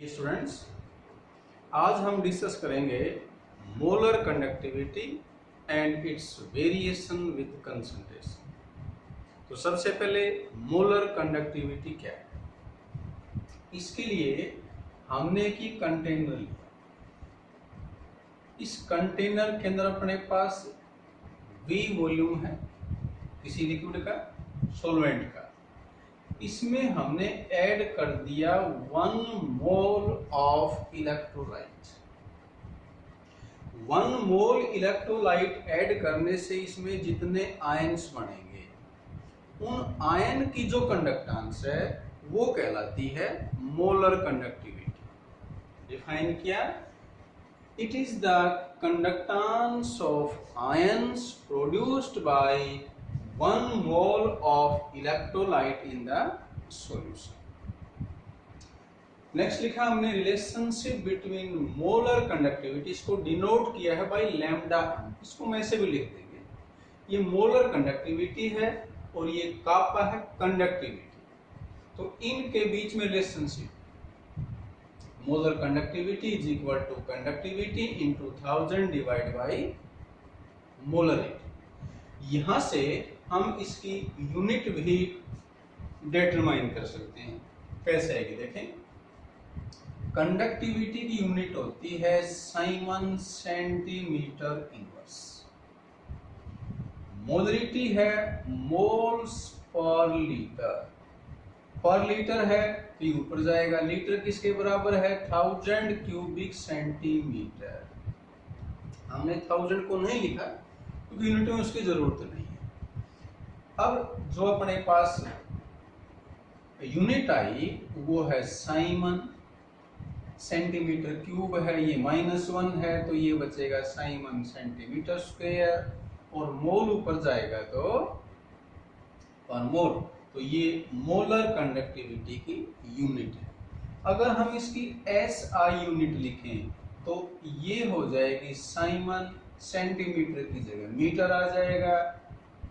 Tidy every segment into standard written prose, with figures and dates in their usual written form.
Students, आज हम discuss करेंगे molar conductivity and it's variation with concentration. तो सबसे पहले मोलर कंडक्टिविटी क्या है, इसके लिए हमने की कंटेनर लिया। इस कंटेनर के अंदर अपने पास V वॉल्यूम है किसी लिक्विड का, सॉल्वेंट का। इसमें हमने ऐड कर दिया 1 mole of electrolyte. 1 mole electrolyte add करने से इसमें जितने आयन्स बनेंगे, उन आयन की जो कंडक्टेंस है वो कहलाती है मोलर कंडक्टिविटी। डिफाइन किया, it is the conductance of ions produced by 1 mole of electrolyte in the solution। Next लिखा हमने रिलेशनशिप बिटवीन मोलर कंडक्टिविटी, इसको डिनोट किया है बाय लैम्डा। इसको मैं ऐसे भी लिख देंगे, ये मोलर कंडक्टिविटी है और ये कापा है कंडक्टिविटी। तो इनके बीच में relationship, molar conductivity is equal to conductivity into 1000 divide by molarity. यहां से हम इसकी यूनिट भी डिटरमाइन कर सकते हैं। कैसे आएगी देखें, कंडक्टिविटी की यूनिट होती है साइमन सेंटीमीटर इनवर्स, मोलरिटी है मोल्स पर लीटर। पर लीटर है तो ये ऊपर जाएगा, लीटर किसके बराबर है 1000 क्यूबिक सेंटीमीटर। हमने 1000 को नहीं लिखा क्योंकि यूनिट में उसकी जरूरत नहीं है। अब जो अपने पास यूनिट आई वो है साइमन, सेंटीमीटर क्यूब है, ये -1 है तो ये बचेगा साइमन सेंटीमीटर स्क्वायर, और मोल ऊपर जाएगा तो पर मोल। तो ये मोलर कंडक्टिविटी की यूनिट है। अगर हम इसकी SI यूनिट लिखें तो ये हो जाएगी साइमन, सेंटीमीटर की जगह मीटर आ जाएगा,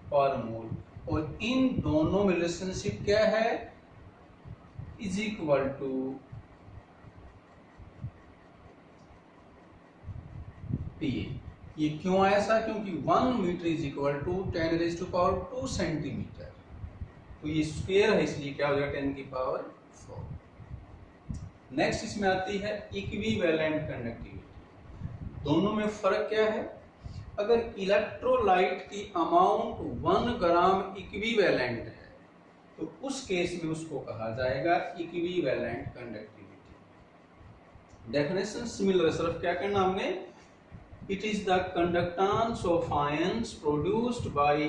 पर मोल। और इन दोनों में रिलेशनशिप क्या है, इज इक्वल टू PA। ये क्यों ऐसा, क्योंकि 1 metre is equal to 10⁻² centimetre. तो ये स्क्वायर है इसलिए क्या हो जाएगा 10⁴। नेक्स्ट इसमें आती है इक्विवेलेंट कंडक्टिविटी। दोनों में फर्क क्या है, अगर इलेक्ट्रोलाइट की अमाउंट 1 ग्राम इक्विवेलेंट है तो उस केस में उसको कहा जाएगा इक्विवेलेंट कंडक्टिविटी। डेफिनेशन सिमिलर, सिर्फ क्या करना हमने, it is the conductance of ions produced by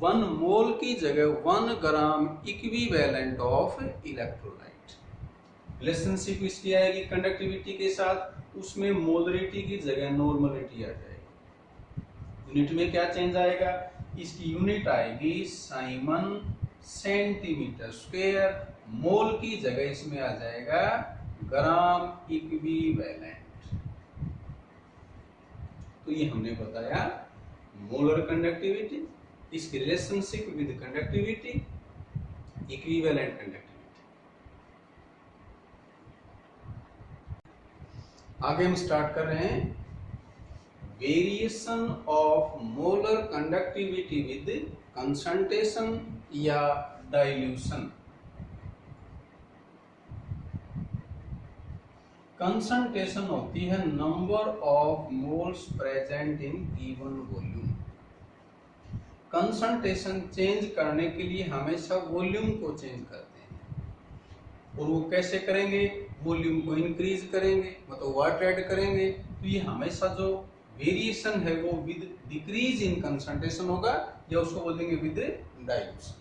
1 मोल की जगह 1 gram equivalent of electrolyte. Relationship इसकी आएगी कंडक्टिविटी के साथ, उसमें मोलरिटी की जगह नॉर्मलिटी आ जाएगी। यूनिट में क्या चेंज आएगा, इसकी यूनिट आएगी साइमन सेंटीमीटर स्क्वायर, मोल की जगह इसमें आ जाएगा ग्राम इक्विवेलेंट। तो ये हमने बताया मोलर कंडक्टिविटी, इसकी relationship with conductivity, equivalent conductivity. आगे हम स्टार्ट कर रहे हैं variation of molar conductivity with concentration या डाइल्यूशन। कंसंट्रेशन होती है number of moles present in given volume. Concentration change करने के लिए हमेशा वॉल्यूम को चेंज करते हैं, और वो कैसे करेंगे, वॉल्यूम को इंक्रीज करेंगे, मतलब वाटर ऐड करेंगे। तो ये हमेशा जो वेरिएशन है वो विद डिक्रीज इन कंसंट्रेशन होगा, या उसको बोलेंगे विद डाइल्यूशन।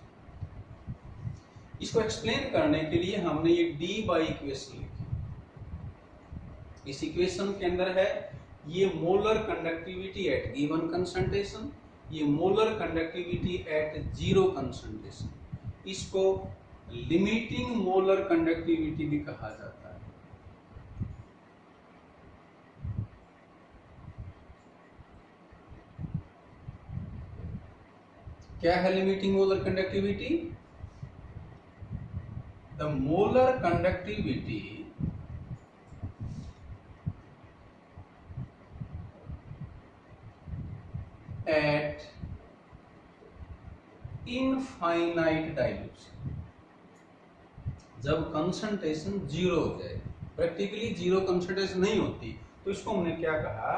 इसको एक्सप्लेन करने के लिए हमने ये डी बाई इक्वेशन लिखी। इस इक्वेशन के अंदर है ये molar conductivity eight given concentration, ये मोलर कंडक्टिविटी एट 0 कंसंट्रेशन। इसको लिमिटिंग मोलर कंडक्टिविटी भी कहा जाता है। क्या है limiting molar conductivity, the molar conductivity eight infinite dilution, जब कंसंट्रेशन जीरो हो जाए, प्रैक्टिकली जीरो कंसंट्रेशन नहीं होती, तो इसको हमने क्या कहा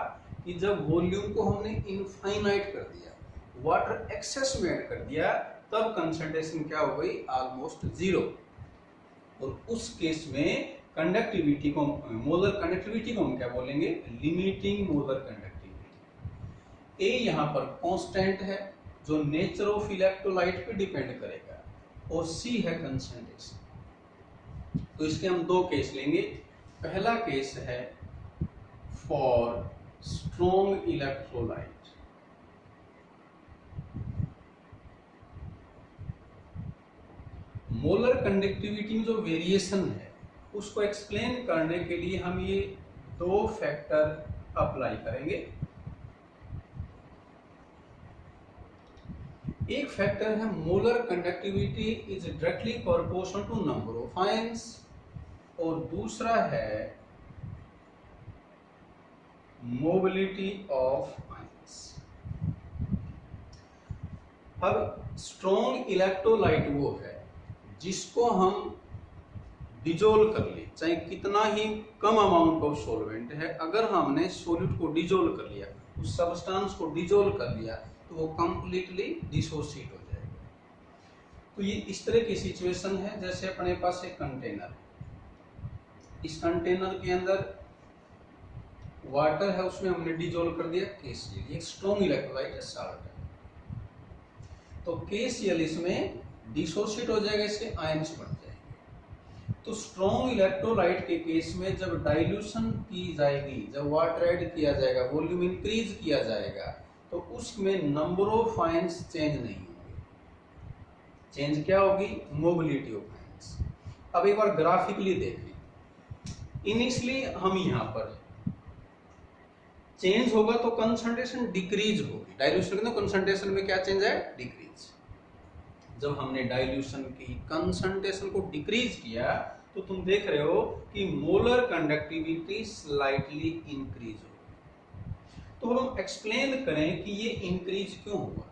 कि जब वॉल्यूम को हमने इनफाइनाइट कर दिया, वाटर एक्सेस में ऐड कर दिया, तब कंसंट्रेशन क्या हो गई, ऑलमोस्ट जीरो। और उस केस में कंडक्टिविटी को, मोलर कंडक्टिविटी को हम क्या बोलेंगे, लिमिटिंग मोलर कंडक्टिविटी। ए यहाँ पर कांस्टेंट है जो नेचर ऑफ इलेक्ट्रोलाइट पे डिपेंड करेगा, और सी है कंसंट्रेशन। तो इसके हम दो केस लेंगे। पहला केस है for strong electrolyte, molar conductivity में जो वेरिएशन है उसको एक्सप्लेन करने के लिए हम ये दो फैक्टर अप्लाई करेंगे। एक फैक्टर है molar conductivity is directly proportional to number of ions, और दूसरा है मोबिलिटी ऑफ आयंस। अब स्ट्रॉन्ग इलेक्ट्रोलाइट वो है जिसको हम डिजोल्व कर ले, चाहे कितना ही कम अमाउंट ऑफ सॉल्वेंट है, अगर हमने सॉल्यूट को डिजोल्व कर लिया, उस सब्सटेंस को डिजोल्व कर लिया, तो वो कंप्लीटली डिसोसिएट हो जाएगा। तो ये इस तरह की सिचुएशन है जैसे अपने पास एक कंटेनर है, इस कंटेनर के अंदर वाटर है, उसमें हमने डिजोल्व कर दिया KCl, एक स्ट्रॉन्ग इलेक्ट्रोलाइट है, साल्ट है। तो KCl इसमें डिसोसिएट हो जाएगा, इसके आयंस बन जाएंगे। तो स्ट्रॉन्ग इलेक्ट्रोलाइट के केस में जब डाइल्यूशन की जाएगी, जब वाटर ऐड किया जाएगा, वॉल्यूम इंक्रीज किया जाएगा, तो उसमें नंबर ऑफ आयंस चेंज नहीं होंगे। चेंज क्या होगी, मोबिलिटी ऑफ आयंस। अब एक बार ग्राफिकली देखें, इनिशियली हम यहाँ पर चेंज होगा तो कंसंट्रेशन डिक्रीज होगी, डाइल्यूशन के कंसंट्रेशन में क्या चेंज है, डिक्रीज। जब हमने डाइल्यूशन की कंसंट्रेशन को डिक्रीज किया तो तुम देख रहे हो कि मोलर कंडक्टिविटी स्लाइटली इंक्रीज हो। तो हम एक्सप्लेन करें कि ये इंक्रीज क्यों हुआ।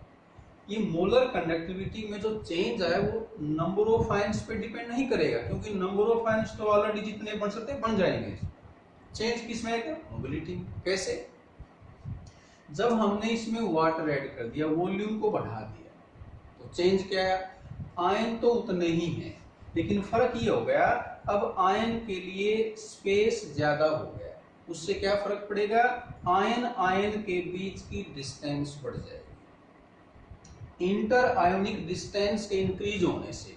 ये मोलर कंडक्टिविटी में जो चेंज है वो नंबर ऑफ आयंस पे डिपेंड नहीं करेगा, क्योंकि नंबर ऑफ आयंस तो ऑलरेडी जितने बन सकते हैं बन जाएंगे। चेंज किसमें आएगा, मोबिलिटी। कैसे, जब हमने इसमें वाटर ऐड कर दिया, वॉल्यूम को बढ़ा दिया, तो चेंज क्या है, आयन तो उतने ही हैं, लेकिन फर्क ये हो गया, अब आयन के लिए स्पेस ज्यादा हो गया। उससे क्या फर्क पड़ेगा, आयन आयन के बीच की डिस्टेंस बढ़ जाएगी। इंटर आयोनिक डिस्टेंस के इंक्रीज होने से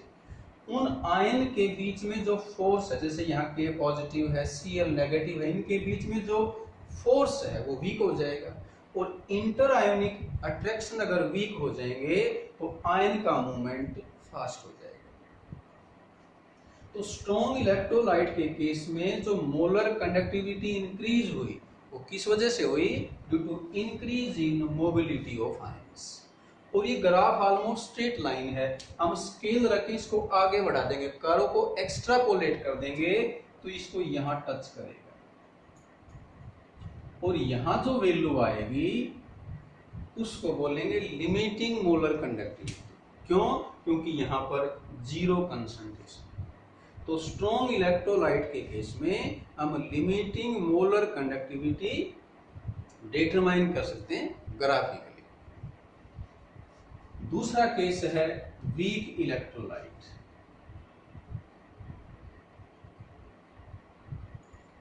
उन आयन के बीच में जो फोर्स है, जैसे यहाँ के पॉजिटिव है, Cl नेगेटिव है, इनके बीच में जो फोर्स है वो वीक हो जाएगा। और इंटर आयोनिक अट्रैक्शन अगर वीक हो जाएंगे तो आयन का मूवमेंट फास्ट हो जाएगा। तो स्ट्रॉन्ग इलेक्ट्रोलाइट के केस में जो मोलर कंडक्टिविटी इंक्रीज हुई वो किस वजह से हुई, due to increase in mobility of ions. और ये ग्राफ ऑलमोस्ट स्ट्रेट लाइन है, हम स्केल रखें इसको आगे बढ़ा देंगे, कर्व को एक्स्ट्रापोलेट कर देंगे तो इसको यहां टच करेगा, और यहां जो वैल्यू आएगी उसको बोलेंगे लिमिटिंग मोलर कंडक्टिविटी। क्यों, क्योंकि यहां पर जीरो कंसंट्रेशन। तो स्ट्रॉन्ग इलेक्ट्रोलाइट के केस में हम लिमिटिंग मोलर कंडक्टिविटी डिटरमाइन कर सकते हैं ग्राफिकली। दूसरा केस है वीक इलेक्ट्रोलाइट।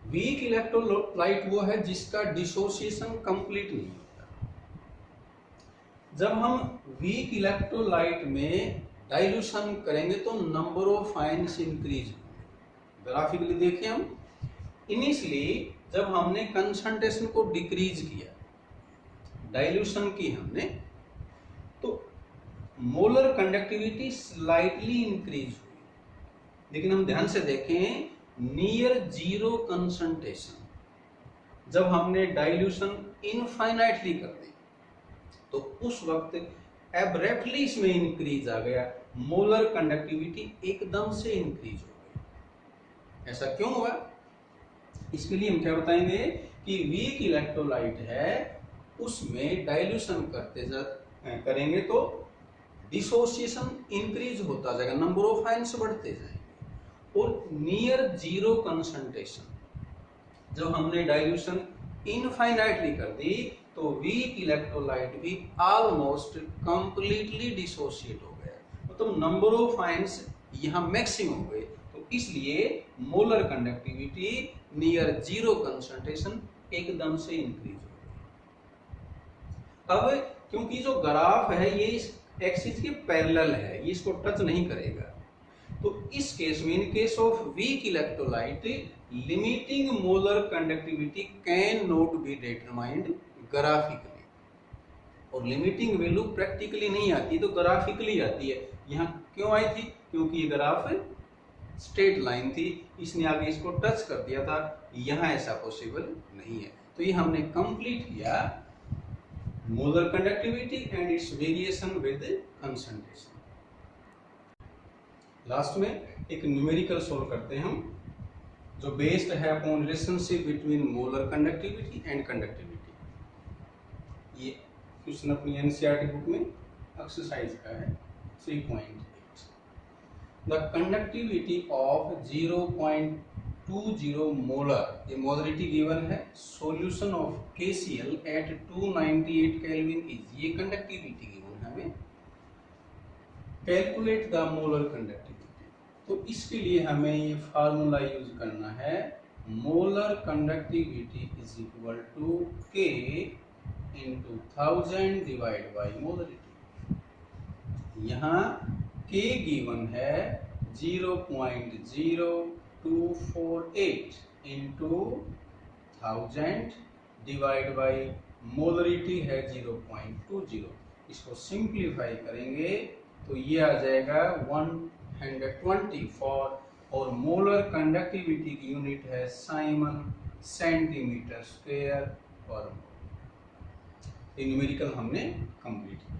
वीक इलेक्ट्रोलाइट वो है जिसका डिसोसिएशन कंप्लीट नहीं होता। जब हम वीक इलेक्ट्रोलाइट में डाइल्यूशन करेंगे तो नंबर ऑफ आयंस इंक्रीज होंगे। ग्राफिकली देखिए, हम इनिशियली जब हमने कंसंट्रेशन को डिक्रीज किया, डाइल्यूशन की हमने, तो मोलर कंडक्टिविटी स्लाइटली इंक्रीज हुई, लेकिन हम ध्यान से देखें नियर जीरो कंसंट्रेशन जब हमने डाइल्यूशन इनफाइनाइटली कर दी तो उस वक्त एब्रप्टली इसमें इंक्रीज आ गया, मोलर कंडक्टिविटी एकदम से इंक्रीज हो गई। ऐसा क्यों हुआ, इसके लिए हम क्या बताएंगे कि वीक इलेक्ट्रोलाइट है उसमें डाइल्यूशन करेंगे तो डिसोसिएशन इंक्रीज होता जाएगा, नंबर ऑफ आयंस बढ़ते जाएंगे। और नियर जीरो कंसंट्रेशन जब हमने डाइल्यूशन इनफाइनाइटली कर दी तो वीक इलेक्ट्रोलाइट भी ऑलमोस्ट कंप्लीटली डिसोसिएट हो गया, मतलब नंबर ऑफ आयंस यहाँ मैक्सिमम हो गए। तो इसलिए molar conductivity near zero concentration एकदम से इंक्रीज हो गई। अब क्योंकि जो ग्राफ है ये इस एक्सिस के पैरेलल है, ये इसको टच नहीं करेगा, तो इस केस में, in case of weak electrolyte, limiting molar conductivity can not be determined graphically. और लिमिटिंग वैल्यू प्रैक्टिकली नहीं आती तो ग्राफिकली आती है। यहाँ क्यों आई थी? क्योंकि ये ग्राफ स्ट्रेट लाइन थी, इसने आगे इसको टच कर दिया था, यहाँ ऐसा पॉसिबल नहीं है। तो ये हमने कंप्लीट किया molar conductivity and it's variation with concentration. Last में एक न्यूमेरिकल सोल्व करते हैं हम, जो बेस्ड है upon relationship between molar conductivity and conductivity. ये क्वेश्चन अपनी एनसीईआरटी बुक में एक्सरसाइज का है 3.8। द कंडक्टिविटी ऑफ 0.20 मोलर, ये मोलरिटी गिवन है, solution of KCl at 298 kelvin is, ये कंडक्टिविटी गिवन है हमें। कैलकुलेट द मोलर कंडक्टिविटी, तो इसके लिए हमें ये फार्मूला यूज करना है, molar conductivity is equal to K into 1000 divide by molarity. यहाँ K गिवन है 0.0248 इंटू 1000 डिवाइड बाई मोलरिटी है 0.20। इसको सिंप्लीफाई करेंगे तो ये आ जाएगा 124, और मोलर कंडक्टिविटी की यूनिट है साइमन सेंटीमीटर स्क्वायर पर मोल। ये न्यूमेरिकल हमने कंप्लीट किया।